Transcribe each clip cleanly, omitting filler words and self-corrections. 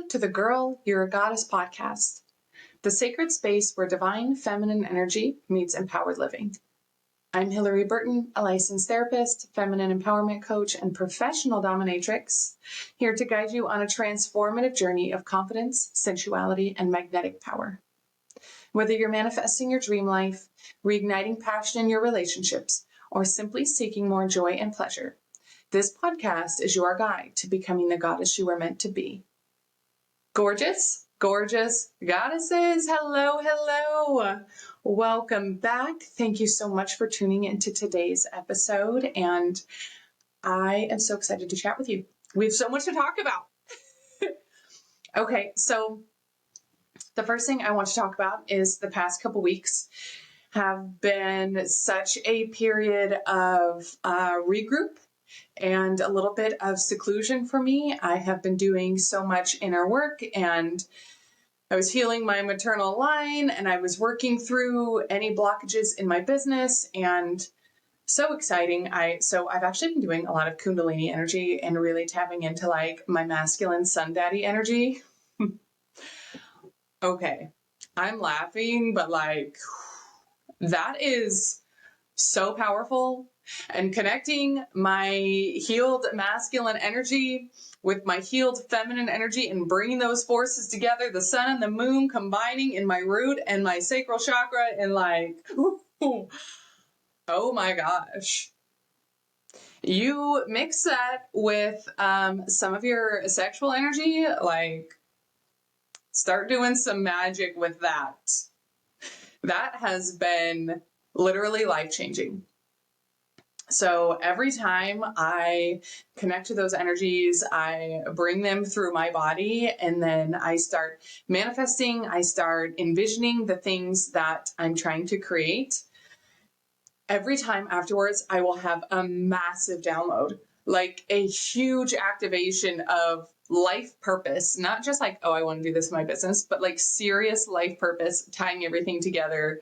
to the Girl, You're a Goddess podcast, the sacred space where divine feminine energy meets empowered living. I'm Hillary Burton, a licensed therapist, feminine empowerment coach, and professional dominatrix, here to guide you on a transformative journey of confidence, sensuality, and magnetic power. Whether you're manifesting your dream life, reigniting passion in your relationships, or simply seeking more joy and pleasure, this podcast is your guide to becoming the goddess you are meant to be. Gorgeous, gorgeous goddesses. Hello, hello. Welcome back. Thank you so much for tuning into today's episode. And I am so excited to chat with you. We have so much to talk about. Okay, so the first thing I want to talk about is the past couple weeks have been such a period of regroup and a little bit of seclusion for me. I have been doing so much inner work, and I was healing my maternal line, and I was working through any blockages in my business, and so exciting. So I've actually been doing a lot of Kundalini energy and really tapping into like my masculine sun daddy energy. Okay, I'm laughing, but like that is so powerful. And connecting my healed masculine energy with my healed feminine energy and bringing those forces together, the sun and the moon combining in my root and my sacral chakra, and like, oh my gosh. You mix that with some of your sexual energy, like start doing some magic with that. That has been literally life-changing. So every time I connect to those energies, I bring them through my body, and then I start manifesting, I start envisioning the things that I'm trying to create. Every time afterwards, I will have a massive download, like a huge activation of life purpose, not just like, oh, I want to do this in my business, but like serious life purpose, tying everything together.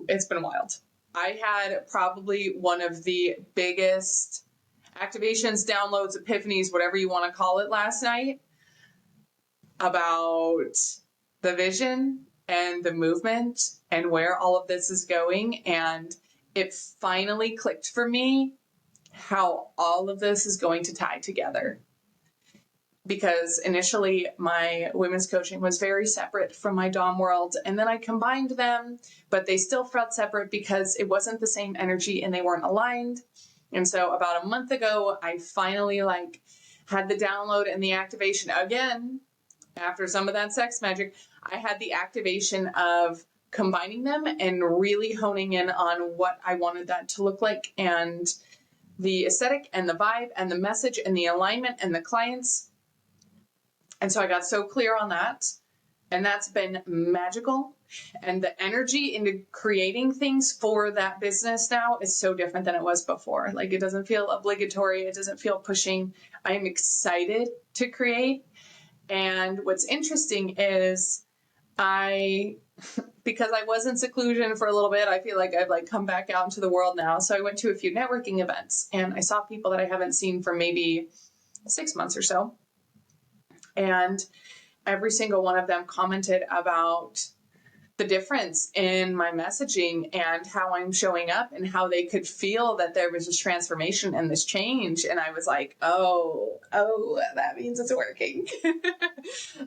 It's been wild. I had probably one of the biggest activations, downloads, epiphanies, whatever you want to call it, last night about the vision and the movement and where all of this is going. And it finally clicked for me how all of this is going to tie together. Because initially my women's coaching was very separate from my Dom world, and then I combined them, but they still felt separate because it wasn't the same energy and they weren't aligned. And so about a month ago, I finally had the download and the activation again. After some of that sex magic, I had the activation of combining them and really honing in on what I wanted that to look like, and the aesthetic and the vibe and the message and the alignment and the clients. And so I got so clear on that, and that's been magical. And the energy into creating things for that business now is so different than it was before. Like, it doesn't feel obligatory. It doesn't feel pushing. I'm excited to create. And what's interesting is because I was in seclusion for a little bit, I feel like I've come back out into the world now. So I went to a few networking events, and I saw people that I haven't seen for maybe 6 months or so. And every single one of them commented about the difference in my messaging and how I'm showing up, and how they could feel that there was this transformation and this change. And I was like, oh, that means it's working.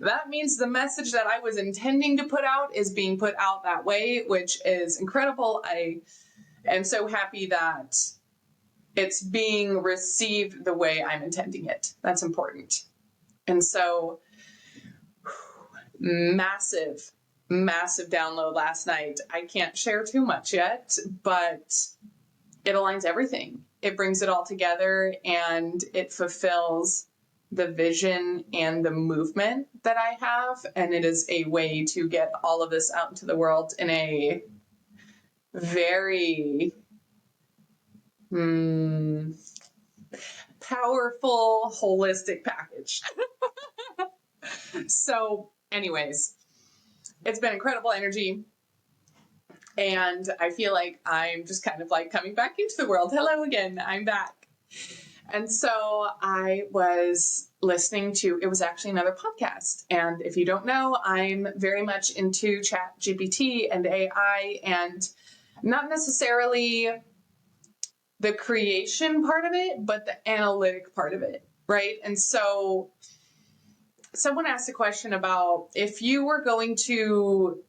That means the message that I was intending to put out is being put out that way, which is incredible. I am so happy that it's being received the way I'm intending it. That's important. And so, massive download last night. I can't share too much yet, but it aligns everything. It brings it all together, and it fulfills the vision and the movement that I have. And it is a way to get all of this out into the world in a very powerful, holistic package. So anyways, it's been incredible energy. And I feel like I'm just kind of coming back into the world. Hello again, I'm back. And so I was listening to, it was actually another podcast. And if you don't know, I'm very much into Chat GPT and AI, and not necessarily the creation part of it, but the analytic part of it, right? And so someone asked a question about if you were going to,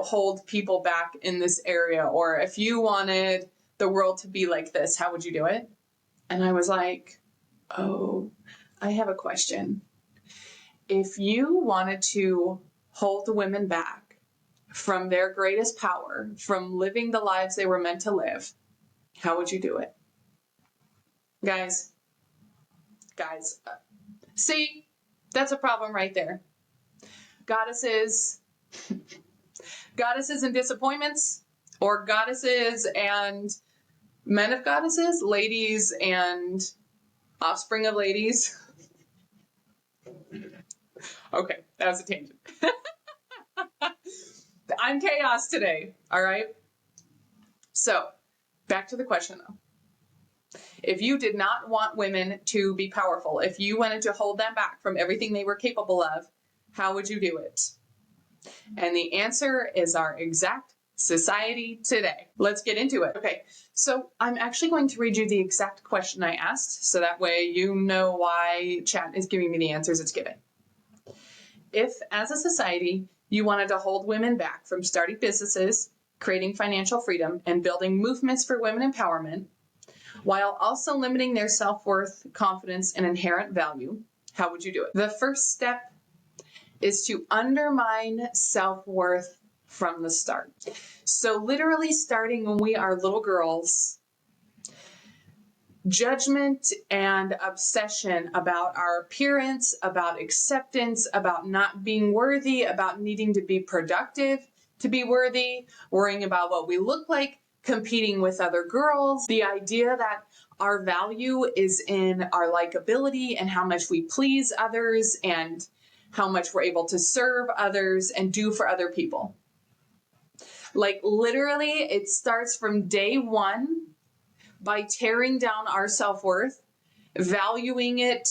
hold people back in this area, or if you wanted the world to be like this, how would you do it? And I was like, oh, I have a question. If you wanted to hold women back from their greatest power, from living the lives they were meant to live, how would you do it? Guys, see, that's a problem right there. Goddesses and disappointments, or goddesses and men of goddesses, ladies and offspring of ladies. Okay, that was a tangent. I'm chaos today, all right? So, back to the question though. If you did not want women to be powerful, if you wanted to hold them back from everything they were capable of, how would you do it? And the answer is our exact society today. Let's get into it. Okay, so I'm actually going to read you the exact question I asked, so that way you know why chat is giving me the answers it's giving. If, as a society, you wanted to hold women back from starting businesses, creating financial freedom, and building movements for women empowerment, while also limiting their self-worth, confidence, and inherent value, how would you do it? The first step is to undermine self-worth from the start. So literally starting when we are little girls, judgment and obsession about our appearance, about acceptance, about not being worthy, about needing to be productive to be worthy, worrying about what we look like, competing with other girls, the idea that our value is in our likability and how much we please others and how much we're able to serve others and do for other people. Like literally, it starts from day one by tearing down our self-worth, valuing it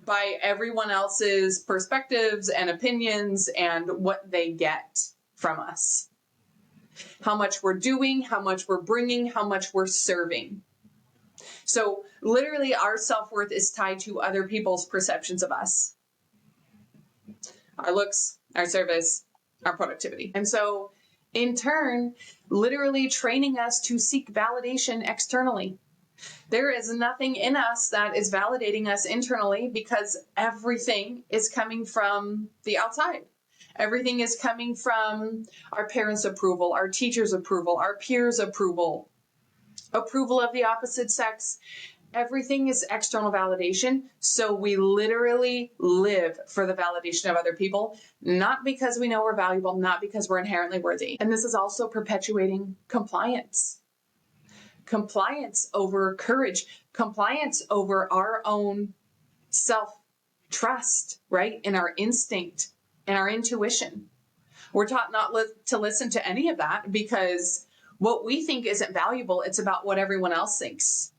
by everyone else's perspectives and opinions and what they get from us. How much we're doing, how much we're bringing, how much we're serving. So literally our self-worth is tied to other people's perceptions of us. Our looks, our service, our productivity. And so in turn, literally training us to seek validation externally. There is nothing in us that is validating us internally because everything is coming from the outside. Everything is coming from our parents' approval, our teachers' approval, our peers' approval, approval of the opposite sex. Everything is external validation. So we literally live for the validation of other people, not because we know we're valuable, not because we're inherently worthy. And this is also perpetuating compliance. Compliance over courage, compliance over our own self-trust, right? In our instinct and our intuition. We're taught not to listen to any of that because what we think isn't valuable. It's about what everyone else thinks.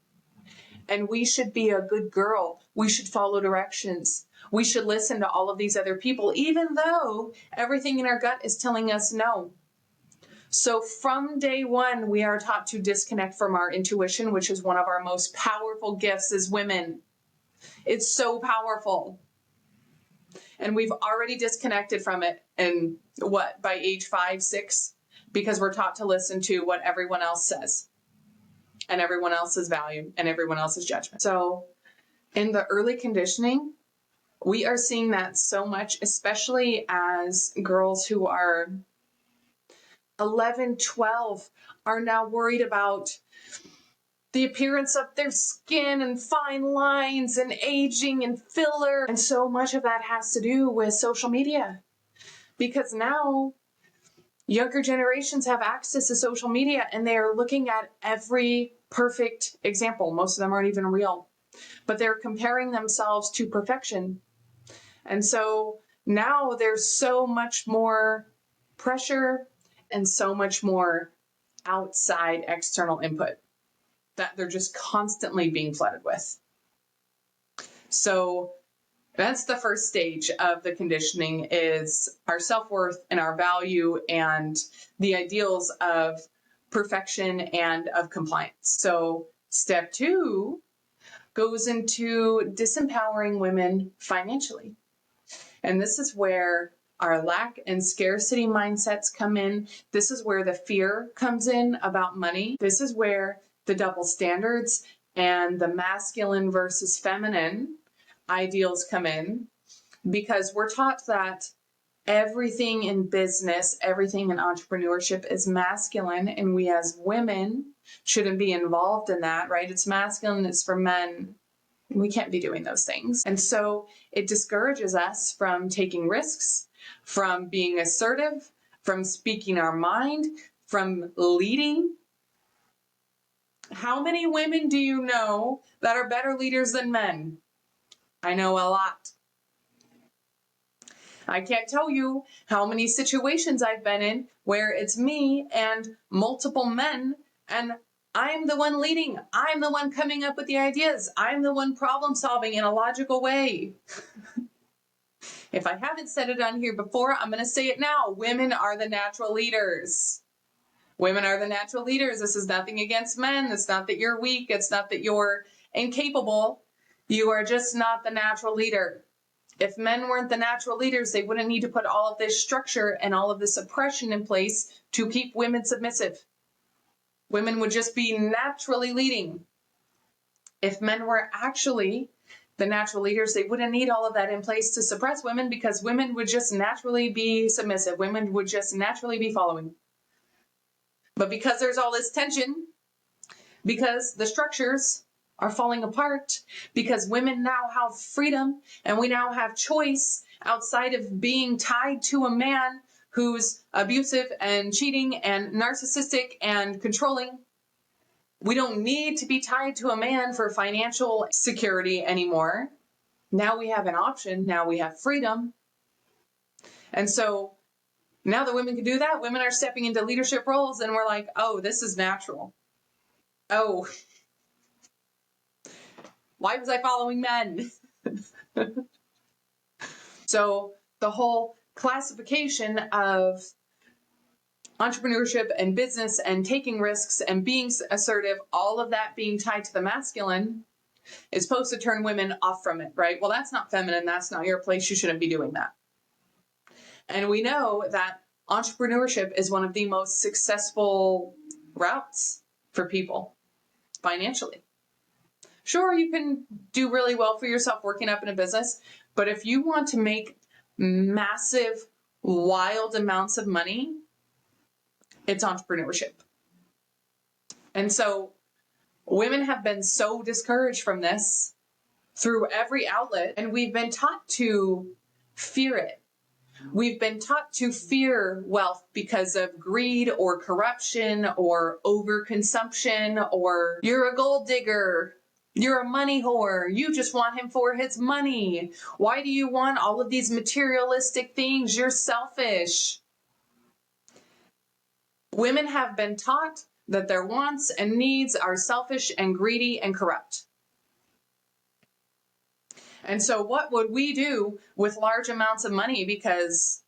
And we should be a good girl. We should follow directions. We should listen to all of these other people, even though everything in our gut is telling us no. So from day one, we are taught to disconnect from our intuition, which is one of our most powerful gifts as women. It's so powerful. And we've already disconnected from it. And by age 5, 6? Because we're taught to listen to what everyone else says and everyone else's value and everyone else's judgment. So in the early conditioning, we are seeing that so much, especially as girls who are 11, 12 are now worried about the appearance of their skin and fine lines and aging and filler. And so much of that has to do with social media. Because now younger generations have access to social media and they are looking at every perfect example. Most of them aren't even real, but they're comparing themselves to perfection. And so now there's so much more pressure and so much more outside external input that they're just constantly being flooded with. So that's the first stage of the conditioning, is our self-worth and our value and the ideals of perfection and of compliance. So step 2 goes into disempowering women financially. And this is where our lack and scarcity mindsets come in. This is where the fear comes in about money. This is where the double standards and the masculine versus feminine ideals come in, because we're taught that everything in business, everything in entrepreneurship is masculine, and we as women shouldn't be involved in that, right? It's masculine, it's for men. We can't be doing those things. And so it discourages us from taking risks, from being assertive, from speaking our mind, from leading. How many women do you know that are better leaders than men? I know a lot. I can't tell you how many situations I've been in where it's me and multiple men, and I'm the one leading. I'm the one coming up with the ideas. I'm the one problem solving in a logical way. If I haven't said it on here before, I'm going to say it now. Women are the natural leaders. Women are the natural leaders. This is nothing against men. It's not that you're weak. It's not that you're incapable. You are just not the natural leader. If men weren't the natural leaders, they wouldn't need to put all of this structure and all of this oppression in place to keep women submissive. Women would just be naturally leading. If men were actually the natural leaders, they wouldn't need all of that in place to suppress women, because women would just naturally be submissive. Women would just naturally be following. But because there's all this tension, because the structures are falling apart, because women now have freedom and we now have choice outside of being tied to a man who's abusive and cheating and narcissistic and controlling. We don't need to be tied to a man for financial security anymore. Now we have an option. Now we have freedom. And so now that women can do that, women are stepping into leadership roles, and we're like, oh, this is natural. Oh, why was I following men? So the whole classification of entrepreneurship and business and taking risks and being assertive, all of that being tied to the masculine, is supposed to turn women off from it, right? Well, that's not feminine. That's not your place. You shouldn't be doing that. And we know that entrepreneurship is one of the most successful routes for people financially. Sure, you can do really well for yourself working up in a business, but if you want to make massive, wild amounts of money, it's entrepreneurship. And so women have been so discouraged from this through every outlet, and we've been taught to fear it. We've been taught to fear wealth because of greed or corruption or overconsumption, or you're a gold digger, you're a money whore, you just want him for his money. Why do you want all of these materialistic things? You're selfish. Women have been taught that their wants and needs are selfish and greedy and corrupt. And so what would we do with large amounts of money? Because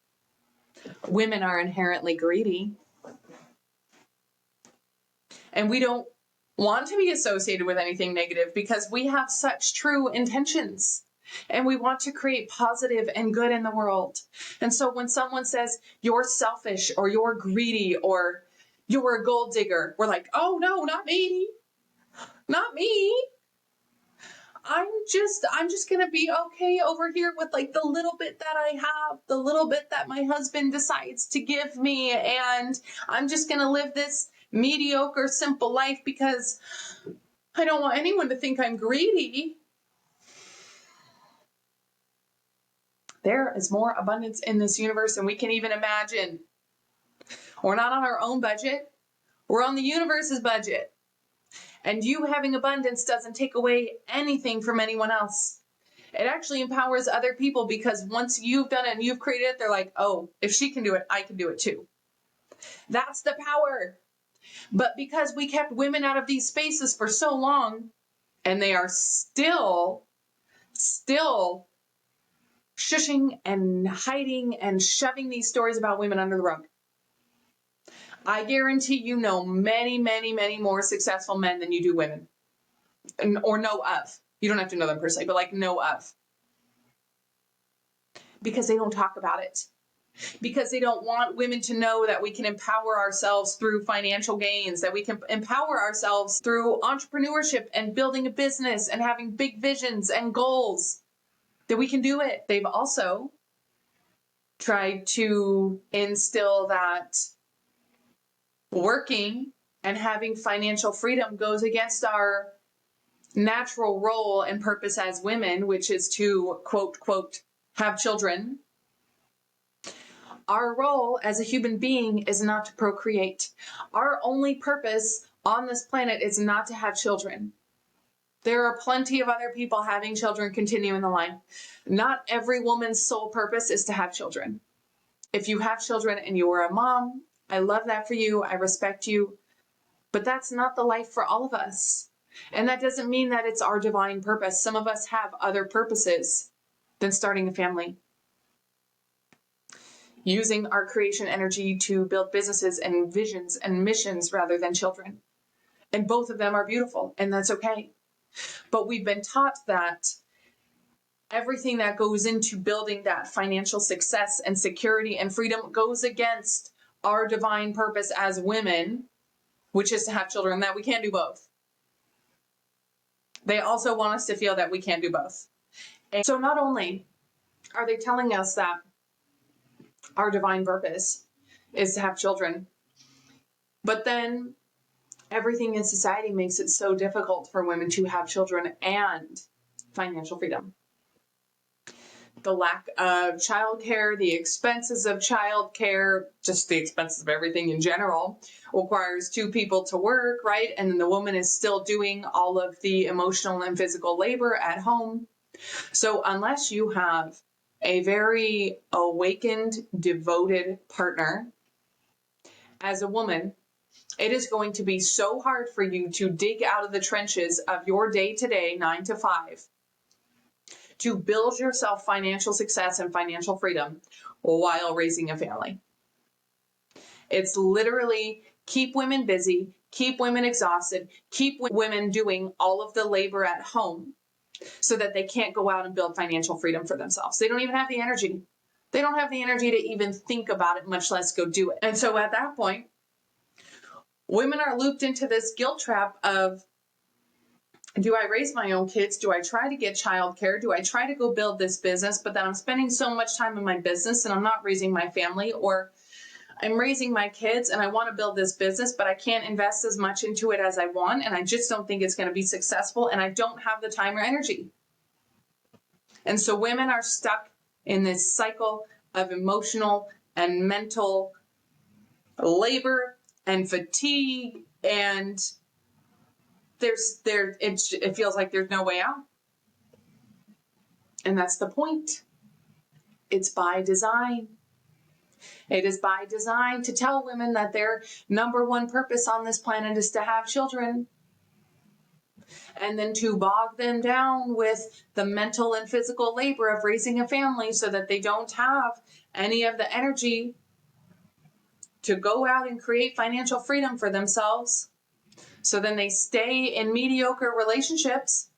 women are inherently greedy. And we don't want to be associated with anything negative because we have such true intentions. And we want to create positive and good in the world. And so when someone says, you're selfish or you're greedy or you're a gold digger, we're like, oh no, not me. Not me. I'm just going to be okay over here with like the little bit that I have, the little bit that my husband decides to give me. And I'm just going to live this mediocre, simple life because I don't want anyone to think I'm greedy. There is more abundance in this universe than we can even imagine. We're not on our own budget. We're on the universe's budget. And you having abundance doesn't take away anything from anyone else. It actually empowers other people, because once you've done it and you've created it, they're like, oh, if she can do it, I can do it too. That's the power. But because we kept women out of these spaces for so long, and they are still still shushing and hiding and shoving these stories about women under the rug. I guarantee you know many, many, many more successful men than you do women, or know of. You don't have to know them personally, but like know of. Because they don't talk about it. Because they don't want women to know that we can empower ourselves through financial gains, that we can empower ourselves through entrepreneurship and building a business and having big visions and goals, that we can do it. They've also tried to instill that working and having financial freedom goes against our natural role and purpose as women, which is to quote, have children. Our role as a human being is not to procreate. Our only purpose on this planet is not to have children. There are plenty of other people having children continuing the line. Not every woman's sole purpose is to have children. If you have children and you are a mom, I love that for you. I respect you. But that's not the life for all of us. And that doesn't mean that it's our divine purpose. Some of us have other purposes than starting a family. Using our creation energy to build businesses and visions and missions rather than children. And both of them are beautiful, and that's okay. But we've been taught that everything that goes into building that financial success and security and freedom goes against our divine purpose as women, which is to have children, that we can't do both. They also want us to feel that we can't do both. And so not only are they telling us that our divine purpose is to have children, but then everything in society makes it so difficult for women to have children and financial freedom. The lack of childcare, the expenses of childcare, just the expenses of everything in general, requires two people to work, right? And then the woman is still doing all of the emotional and physical labor at home. So unless you have a very awakened, devoted partner, as a woman, it is going to be so hard for you to dig out of the trenches of your day-to-day 9 to 5 to build yourself financial success and financial freedom while raising a family. It's literally keep women busy, keep women exhausted, keep women doing all of the labor at home so that they can't go out and build financial freedom for themselves. They don't even have the energy. They don't have the energy to even think about it, much less go do it. And so at that point, women are looped into this guilt trap of, do I raise my own kids? Do I try to get childcare? Do I try to go build this business? But then I'm spending so much time in my business and I'm not raising my family, or I'm raising my kids and I want to build this business, but I can't invest as much into it as I want. And I just don't think it's going to be successful. And I don't have the time or energy. And so women are stuck in this cycle of emotional and mental labor and fatigue, and it feels like there's no way out. And that's the point. It's by design. It is by design to tell women that their number one purpose on this planet is to have children, and then to bog them down with the mental and physical labor of raising a family so that they don't have any of the energy to go out and create financial freedom for themselves. So then they stay in mediocre relationships,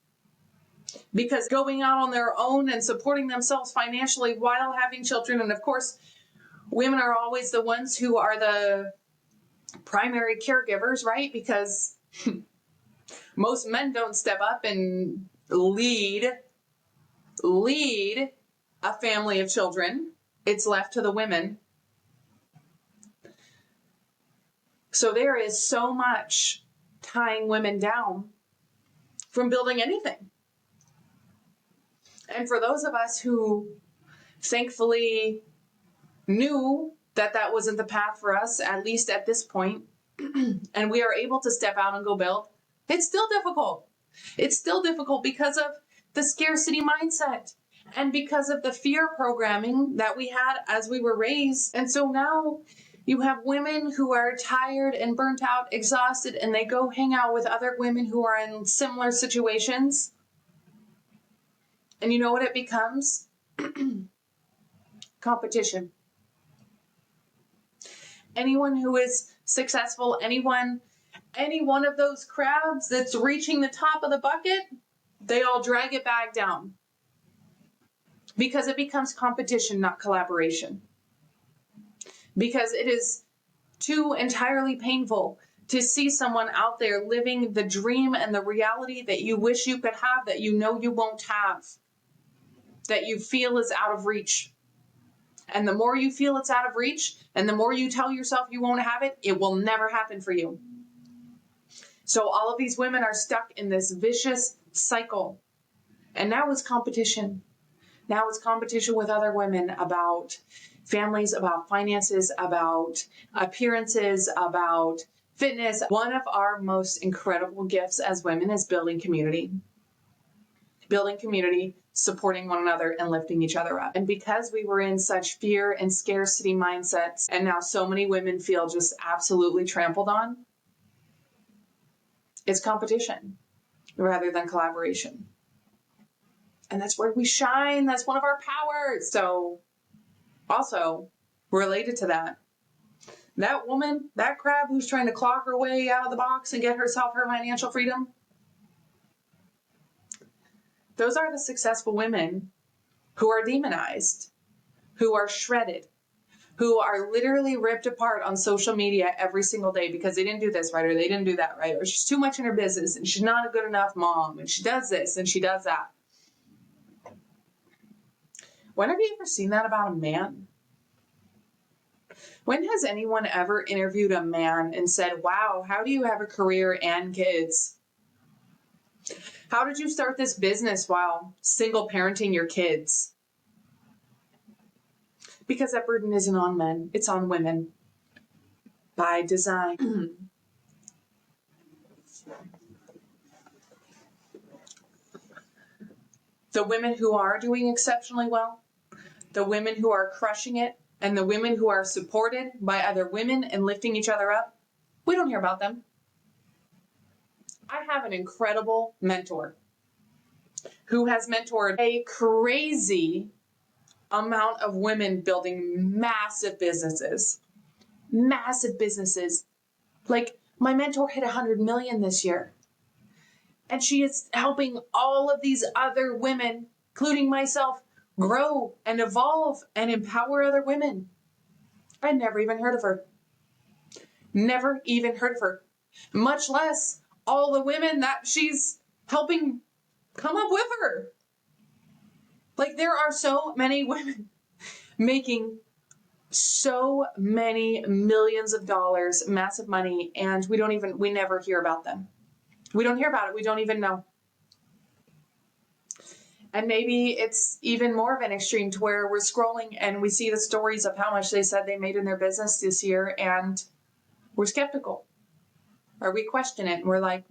because going out on their own and supporting themselves financially while having children, and of course, women are always the ones who are the primary caregivers, right? Because most men don't step up and lead a family of children. It's left to the women. So there is so much tying women down from building anything. And for those of us who thankfully knew that that wasn't the path for us, at least at this point, and we are able to step out and go build, it's still difficult. It's still difficult because of the scarcity mindset and because of the fear programming that we had as we were raised. And so now you have women who are tired and burnt out, exhausted, and they go hang out with other women who are in similar situations. And you know what it becomes? Competition. Anyone who is successful, any one of those crabs that's reaching the top of the bucket, they all drag it back down. Because it becomes competition, not collaboration. Because it is too entirely painful to see someone out there living the dream and the reality that you wish you could have, that you know you won't have, that you feel is out of reach. And the more you feel it's out of reach, and the more you tell yourself you won't have it, it will never happen for you. So all of these women are stuck in this vicious cycle. And now it's competition. Now it's competition with other women about families, about finances, about appearances, about fitness. One of our most incredible gifts as women is building community. Building community, supporting one another, and lifting each other up. And because we were in such fear and scarcity mindsets, and now so many women feel just absolutely trampled on, it's competition rather than collaboration. And that's where we shine. That's one of our powers. So also related to that, that woman, that crab who's trying to claw her way out of the box and get herself her financial freedom, those are the successful women who are demonized, who are shredded, who are literally ripped apart on social media every single day because they didn't do this right, or they didn't do that right, or she's too much in her business and she's not a good enough mom and she does this and she does that. When have you ever seen that about a man? When has anyone ever interviewed a man and said, wow, how do you have a career and kids? How did you start this business while single parenting your kids? Because that burden isn't on men, it's on women. By design. The women who are doing exceptionally well, the women who are crushing it, and the women who are supported by other women and lifting each other up, we don't hear about them. I have an incredible mentor who has mentored a crazy amount of women building massive businesses. Massive businesses. Like, my mentor hit 100 million this year. And she is helping all of these other women, including myself, grow and evolve and empower other women. I'd never even heard of her. Never even heard of her. Much less all the women that she's helping come up with her. Like, there are so many women making so many millions of dollars, massive money, and we never hear about them. We don't hear about it. We don't even know. And maybe it's even more of an extreme to where we're scrolling and we see the stories of how much they said they made in their business this year, and we're skeptical. Or we question it and we're like,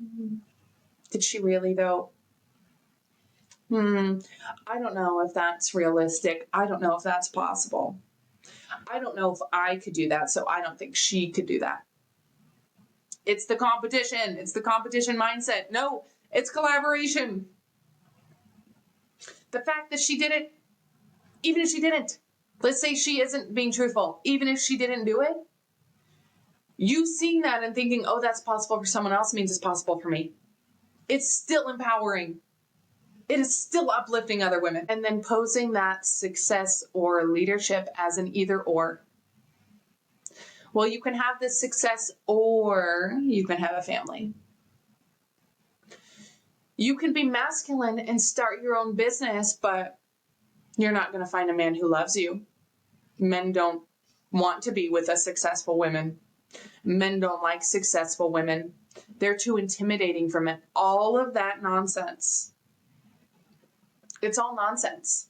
did she really though? I don't know if that's realistic. I don't know if that's possible. I don't know if I could do that, so I don't think she could do that. It's the competition. It's the competition mindset. No, it's collaboration. The fact that she did it, even if she didn't, let's say she isn't being truthful, even if she didn't do it, you seeing that and thinking, oh, that's possible for someone else means it's possible for me. It's still empowering. It is still uplifting other women. And then posing that success or leadership as an either or. Well, you can have this success or you can have a family. You can be masculine and start your own business, but you're not going to find a man who loves you. Men don't want to be with a successful woman. Men don't like successful women. They're too intimidating for men. All of that nonsense. It's all nonsense.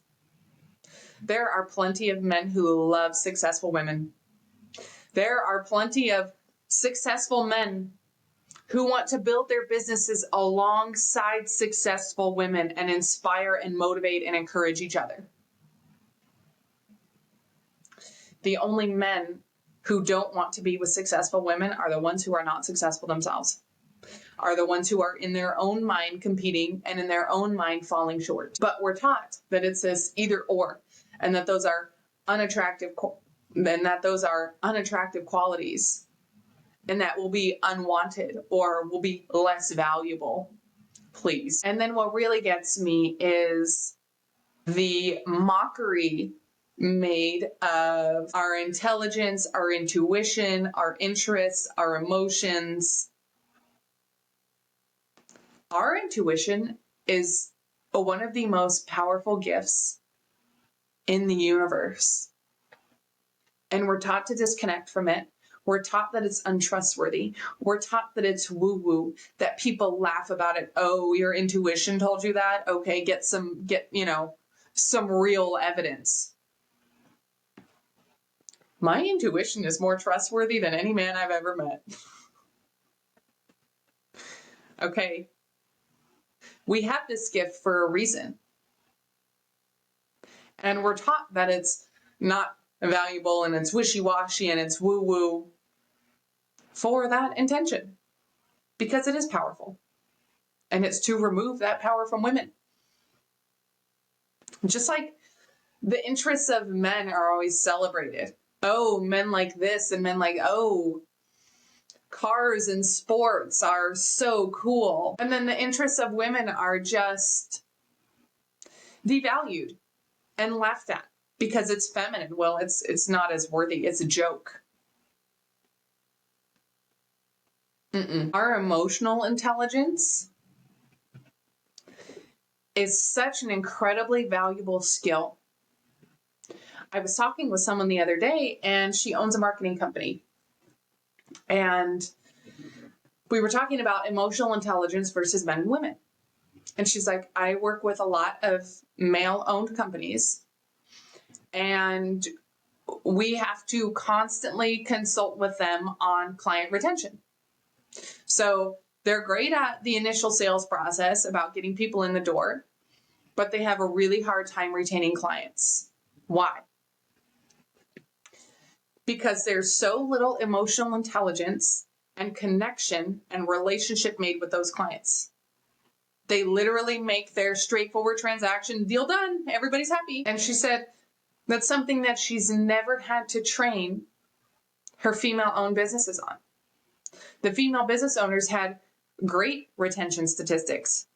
There are plenty of men who love successful women. There are plenty of successful men who want to build their businesses alongside successful women and inspire and motivate and encourage each other. The only men who don't want to be with successful women are the ones who are not successful themselves, are the ones who are in their own mind competing and in their own mind falling short. But we're taught that it's this either or, and that those are unattractive, qualities, and that will be unwanted or will be less valuable. Please. And then what really gets me is the mockery made of our intelligence, our intuition, our interests, our emotions. Our intuition is one of the most powerful gifts in the universe. And we're taught to disconnect from it. We're taught that it's untrustworthy. We're taught that it's woo-woo, that people laugh about it. Oh, your intuition told you that? Okay, get some real evidence. My intuition is more trustworthy than any man I've ever met. Okay. We have this gift for a reason. And we're taught that it's not valuable and it's wishy-washy and it's woo-woo for that intention, because it is powerful. And it's to remove that power from women. Just like the interests of men are always celebrated. Oh, men like this and men like, oh, cars and sports are so cool. And then the interests of women are just devalued and laughed at because it's feminine. Well, it's not as worthy. It's a joke. Our emotional intelligence is such an incredibly valuable skill. I was talking with someone the other day, and she owns a marketing company. And we were talking about emotional intelligence versus men and women. And she's like, I work with a lot of male-owned companies, and we have to constantly consult with them on client retention. So they're great at the initial sales process about getting people in the door, but they have a really hard time retaining clients. Why? Because there's so little emotional intelligence and connection and relationship made with those clients. They literally make their straightforward transaction, deal done, everybody's happy. And she said that's something that she's never had to train her female-owned businesses on. The female business owners had great retention statistics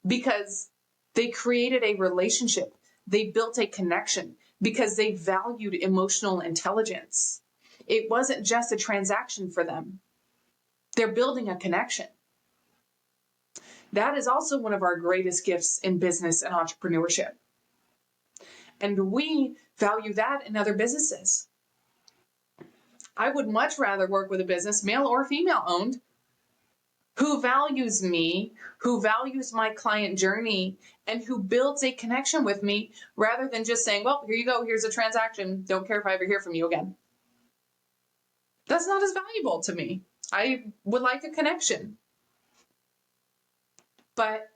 because they created a relationship. They built a connection because they valued emotional intelligence. It wasn't just a transaction for them. They're building a connection. That is also one of our greatest gifts in business and entrepreneurship. And we value that in other businesses. I would much rather work with a business, male or female owned, who values me, who values my client journey, and who builds a connection with me rather than just saying, well, here you go, here's a transaction. Don't care if I ever hear from you again. That's not as valuable to me. I would like a connection. But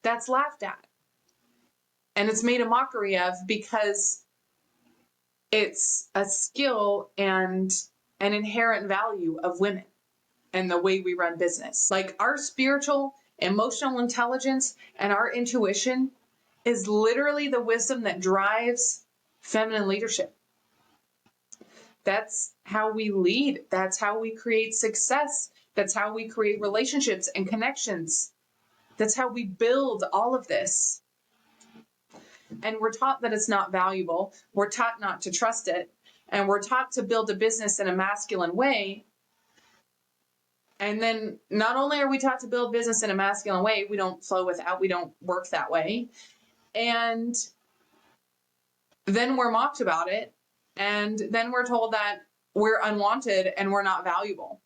that's laughed at. And it's made a mockery of because it's a skill and an inherent value of women and the way we run business. Like our spiritual, emotional intelligence and our intuition is literally the wisdom that drives feminine leadership. That's how we lead. That's how we create success. That's how we create relationships and connections. That's how we build all of this. And we're taught that it's not valuable. We're taught not to trust it. And we're taught to build a business in a masculine way. And then not only are we taught to build business in a masculine way, we don't flow without, we don't work that way. And then we're mocked about it. And then we're told that we're unwanted and we're not valuable.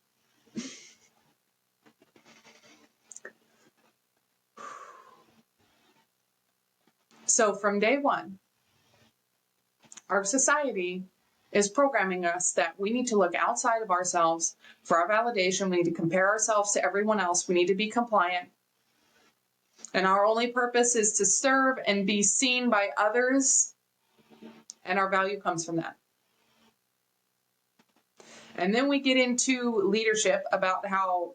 So from day one, our society is programming us that we need to look outside of ourselves for our validation. We need to compare ourselves to everyone else. We need to be compliant. And our only purpose is to serve and be seen by others. And our value comes from that. And then we get into leadership about how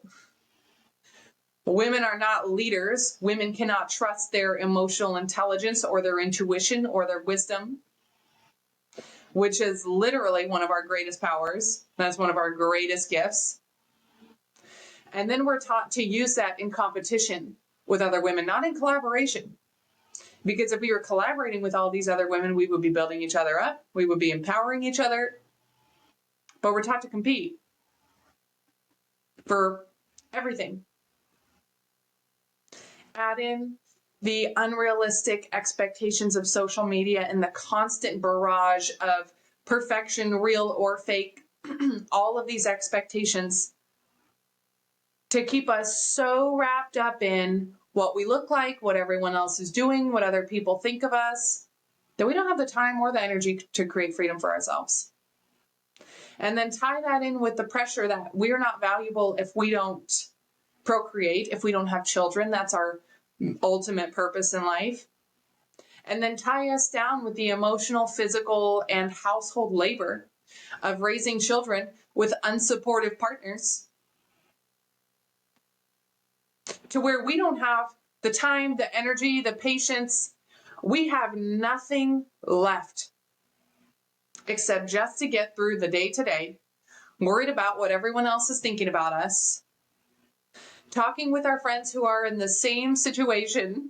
Women are not leaders. Women cannot trust their emotional intelligence or their intuition or their wisdom, which is literally one of our greatest powers. That's one of our greatest gifts. And then we're taught to use that in competition with other women, not in collaboration. Because if we were collaborating with all these other women, we would be building each other up. We would be empowering each other. But we're taught to compete for everything. Add in the unrealistic expectations of social media and the constant barrage of perfection, real or fake, all of these expectations to keep us so wrapped up in what we look like, what everyone else is doing, what other people think of us, that we don't have the time or the energy to create freedom for ourselves. And then tie that in with the pressure that we're not valuable if we don't procreate, if we don't have children. That's our ultimate purpose in life. And then tie us down with the emotional, physical, and household labor of raising children with unsupportive partners, to where we don't have the time, the energy, the patience. We have nothing left except just to get through the day to day, worried about what everyone else is thinking about us, talking with our friends who are in the same situation,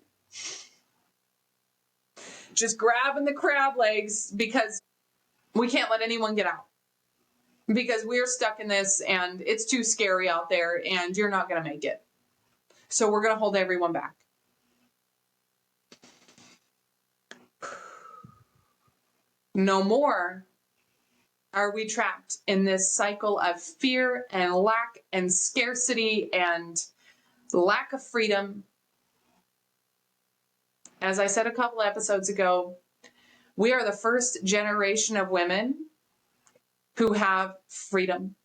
just grabbing the crab legs because we can't let anyone get out, because we're stuck in this and it's too scary out there and you're not going to make it. So we're going to hold everyone back. No more are we trapped in this cycle of fear and lack and scarcity and lack of freedom. As I said a couple episodes ago, we are the first generation of women who have freedom,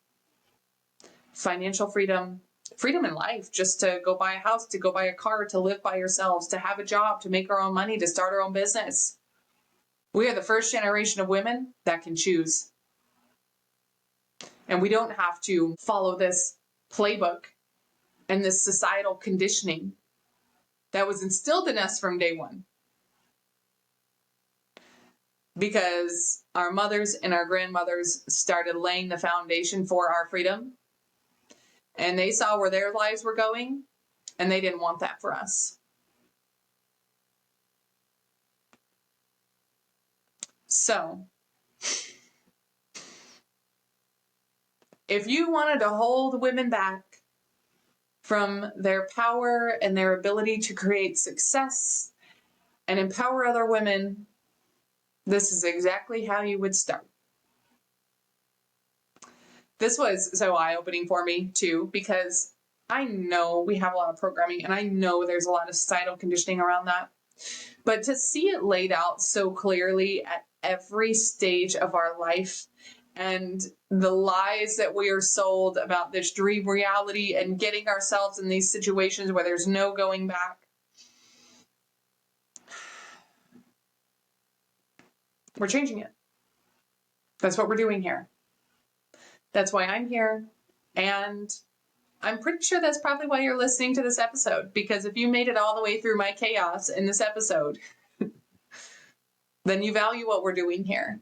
financial freedom, freedom in life, just to go buy a house, to go buy a car, to live by yourselves, to have a job, to make our own money, to start our own business. We are the first generation of women that can choose. And we don't have to follow this playbook and this societal conditioning that was instilled in us from day one. Because our mothers and our grandmothers started laying the foundation for our freedom, and they saw where their lives were going, and they didn't want that for us. So, if you wanted to hold women back from their power and their ability to create success and empower other women, this is exactly how you would start. This was so eye-opening for me too, because I know we have a lot of programming and I know there's a lot of societal conditioning around that. But to see it laid out so clearly at every stage of our life, and the lies that we are sold about this dream reality and getting ourselves in these situations where there's no going back. We're changing it. That's what we're doing here. That's why I'm here. And I'm pretty sure that's probably why you're listening to this episode, because if you made it all the way through my chaos in this episode, then you value what we're doing here.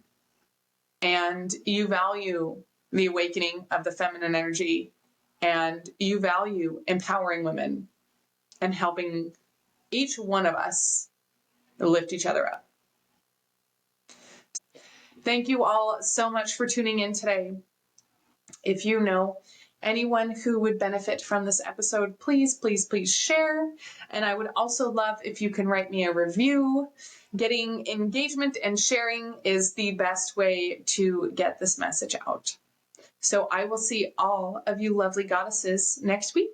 And you value the awakening of the feminine energy, and you value empowering women and helping each one of us lift each other up. Thank you all so much for tuning in today. If you know anyone who would benefit from this episode, please, please, please share. And I would also love if you can write me a review. Getting engagement and sharing is the best way to get this message out. So I will see all of you lovely goddesses next week.